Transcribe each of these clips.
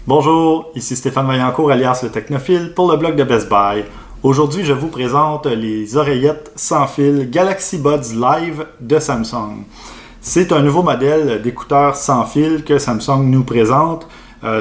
Bonjour, ici Stéphane Vaillancourt alias le Technophile pour le blog de Best Buy. Aujourd'hui, je vous présente les oreillettes sans fil Galaxy Buds Live de Samsung. C'est un nouveau modèle d'écouteurs sans fil que Samsung nous présente.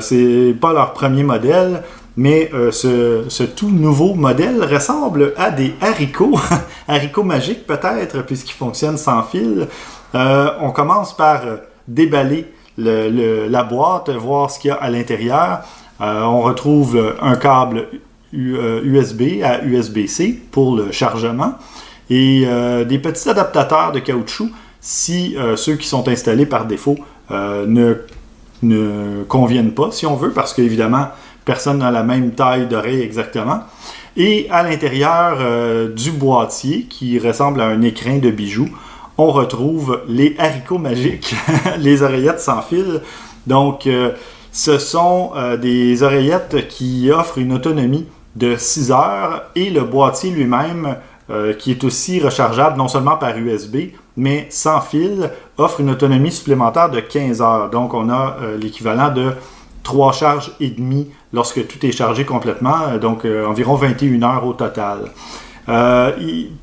C'est pas leur premier modèle, mais ce tout nouveau modèle ressemble à des haricots, haricots magiques peut-être, puisqu'ils fonctionnent sans fil. On commence par déballer la boîte, voir ce qu'il y a à l'intérieur. On retrouve un câble USB à USB-C pour le chargement et des petits adaptateurs de caoutchouc si ceux qui sont installés par défaut ne conviennent pas, si on veut, parce qu'évidemment, personne n'a la même taille d'oreille exactement. Et à l'intérieur du boîtier, qui ressemble à un écrin de bijoux, on retrouve les haricots magiques, les oreillettes sans fil. Donc, ce sont des oreillettes qui offrent une autonomie de 6 heures et le boîtier lui-même, qui est aussi rechargeable non seulement par USB, mais sans fil, offre une autonomie supplémentaire de 15 heures. Donc, on a l'équivalent de 3 charges et demie lorsque tout est chargé complètement, donc environ 21 heures au total.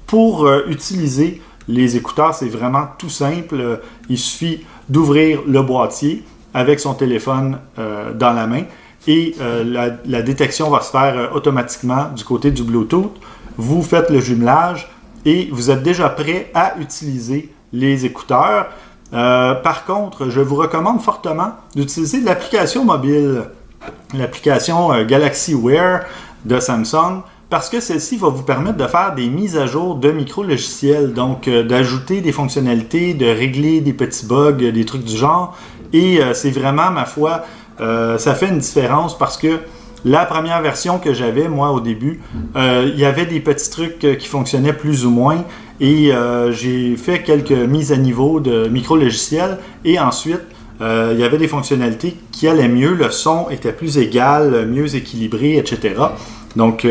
Pour utiliser les écouteurs, c'est vraiment tout simple. Il suffit d'ouvrir le boîtier avec son téléphone dans la main et la détection va se faire automatiquement du côté du Bluetooth. Vous faites le jumelage et vous êtes déjà prêt à utiliser les écouteurs. Par contre, je vous recommande fortement d'utiliser l'application mobile, l'application Galaxy Wear de Samsung, parce que celle-ci va vous permettre de faire des mises à jour de micro-logiciels, donc d'ajouter des fonctionnalités, de régler des petits bugs, des trucs du genre. Et c'est vraiment, ma foi, ça fait une différence parce que la première version que j'avais, moi, au début, il y avait des petits trucs qui fonctionnaient plus ou moins et j'ai fait quelques mises à niveau de micro-logiciels et ensuite, il y avait des fonctionnalités qui allaient mieux, le son était plus égal, mieux équilibré, etc. Donc,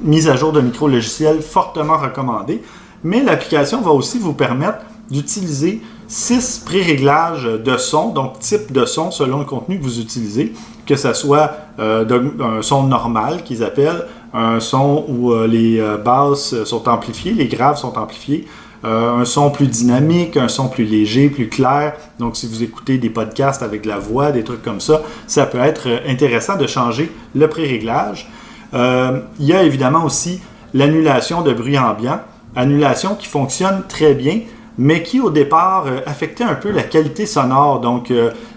mise à jour de micro-logiciels fortement recommandée. Mais l'application va aussi vous permettre d'utiliser 6 pré-réglages de son, donc type de son selon le contenu que vous utilisez, que ce soit un son normal qu'ils appellent, un son où les basses sont amplifiées, les graves sont amplifiés, un son plus dynamique, un son plus léger, plus clair. Donc, si vous écoutez des podcasts avec de la voix, des trucs comme ça, ça peut être intéressant de changer le pré-réglage. Il y a évidemment aussi l'annulation de bruit ambiant, annulation qui fonctionne très bien, mais qui au départ affectait un peu la qualité sonore. Donc,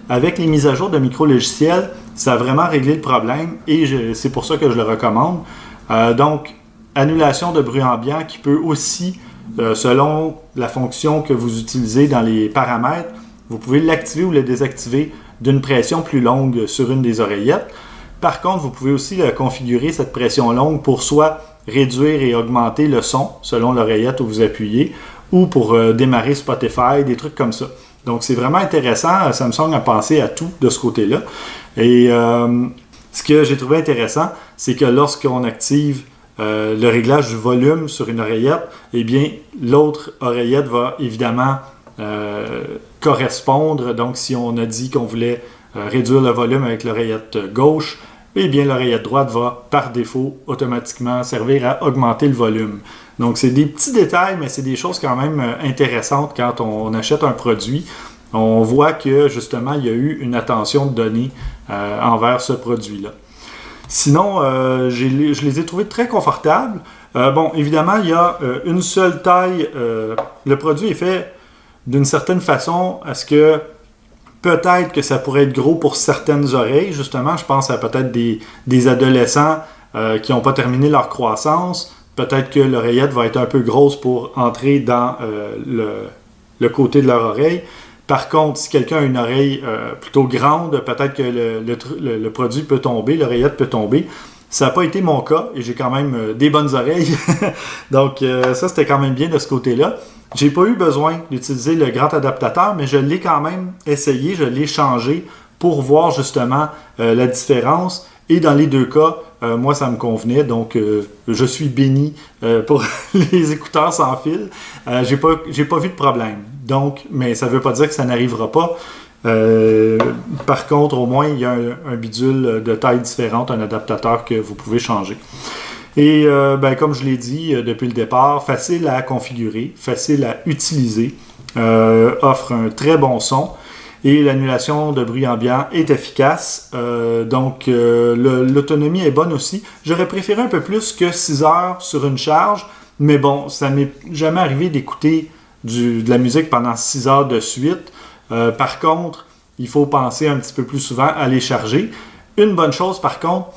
avec les mises à jour de micro-logiciels, ça a vraiment réglé le problème et c'est pour ça que je le recommande. Donc, annulation de bruit ambiant qui peut aussi, selon la fonction que vous utilisez dans les paramètres, vous pouvez l'activer ou le désactiver d'une pression plus longue sur une des oreillettes. Par contre, vous pouvez aussi configurer cette pression longue pour soit réduire et augmenter le son selon l'oreillette où vous appuyez ou pour démarrer Spotify, des trucs comme ça. Donc, c'est vraiment intéressant. Samsung a pensé à tout de ce côté-là. Et ce que j'ai trouvé intéressant, c'est que lorsqu'on active le réglage du volume sur une oreillette, eh bien, l'autre oreillette va évidemment correspondre. Donc, si on a dit qu'on voulait réduire le volume avec l'oreillette gauche, eh bien, l'oreillette droite va, par défaut, automatiquement servir à augmenter le volume. Donc, c'est des petits détails, mais c'est des choses quand même intéressantes quand on achète un produit. On voit que, justement, il y a eu une attention donnée envers ce produit-là. Sinon, je les ai trouvés très confortables. Bon, évidemment, il y a une seule taille. Le produit est fait d'une certaine façon à ce que peut-être que ça pourrait être gros pour certaines oreilles, justement. Je pense à peut-être des adolescents qui n'ont pas terminé leur croissance. Peut-être que l'oreillette va être un peu grosse pour entrer dans le côté de leur oreille. Par contre, si quelqu'un a une oreille plutôt grande, peut-être que le produit peut tomber, l'oreillette peut tomber. Ça n'a pas été mon cas et j'ai quand même des bonnes oreilles. Donc, ça, c'était quand même bien de ce côté-là. J'ai pas eu besoin d'utiliser le grand adaptateur, mais je l'ai quand même essayé, je l'ai changé pour voir justement la différence. Et dans les deux cas, moi, ça me convenait. Donc, je suis béni pour les écouteurs sans fil. J'ai pas vu de problème. Donc, mais ça ne veut pas dire que ça n'arrivera pas. Par contre, au moins, il y a un bidule de taille différente, un adaptateur que vous pouvez changer. Et comme je l'ai dit depuis le départ, facile à configurer, facile à utiliser, offre un très bon son et l'annulation de bruit ambiant est efficace. L'autonomie est bonne aussi. J'aurais préféré un peu plus que 6 heures sur une charge, mais bon, ça m'est jamais arrivé d'écouter de la musique pendant 6 heures de suite. Par contre, il faut penser un petit peu plus souvent à les charger. Une bonne chose par contre,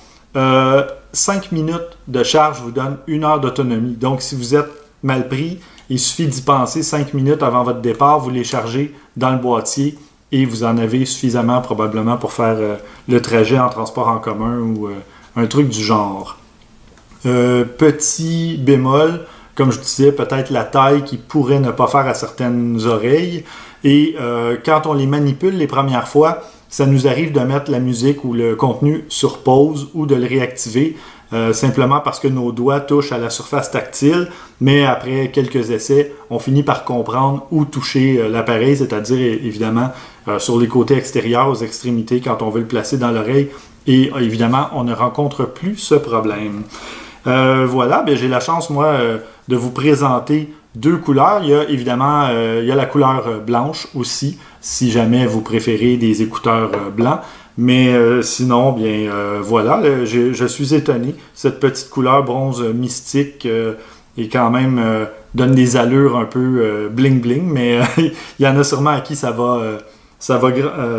5 minutes de charge vous donne 1 heure d'autonomie. Donc, si vous êtes mal pris, il suffit d'y penser 5 minutes avant votre départ, vous les chargez dans le boîtier et vous en avez suffisamment probablement pour faire le trajet en transport en commun ou un truc du genre. Petit bémol, comme je disais, peut-être la taille qui pourrait ne pas faire à certaines oreilles. Et quand on les manipule les premières fois, ça nous arrive de mettre la musique ou le contenu sur pause ou de le réactiver simplement parce que nos doigts touchent à la surface tactile, mais après quelques essais, on finit par comprendre où toucher l'appareil, c'est-à-dire évidemment sur les côtés extérieurs, aux extrémités, quand on veut le placer dans l'oreille. Et évidemment, on ne rencontre plus ce problème. Voilà, j'ai la chance, moi, de vous présenter 2 couleurs. Il y a évidemment il y a la couleur blanche aussi, si jamais vous préférez des écouteurs blancs. Mais sinon, voilà, je suis étonné. Cette petite couleur bronze mystique est quand même donne des allures un peu bling-bling, mais il y en a sûrement à qui ça va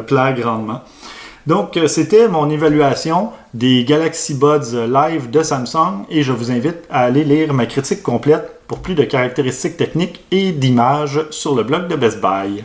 plaire grandement. Donc, c'était mon évaluation des Galaxy Buds Live de Samsung et je vous invite à aller lire ma critique complète pour plus de caractéristiques techniques et d'images sur le blog de Best Buy.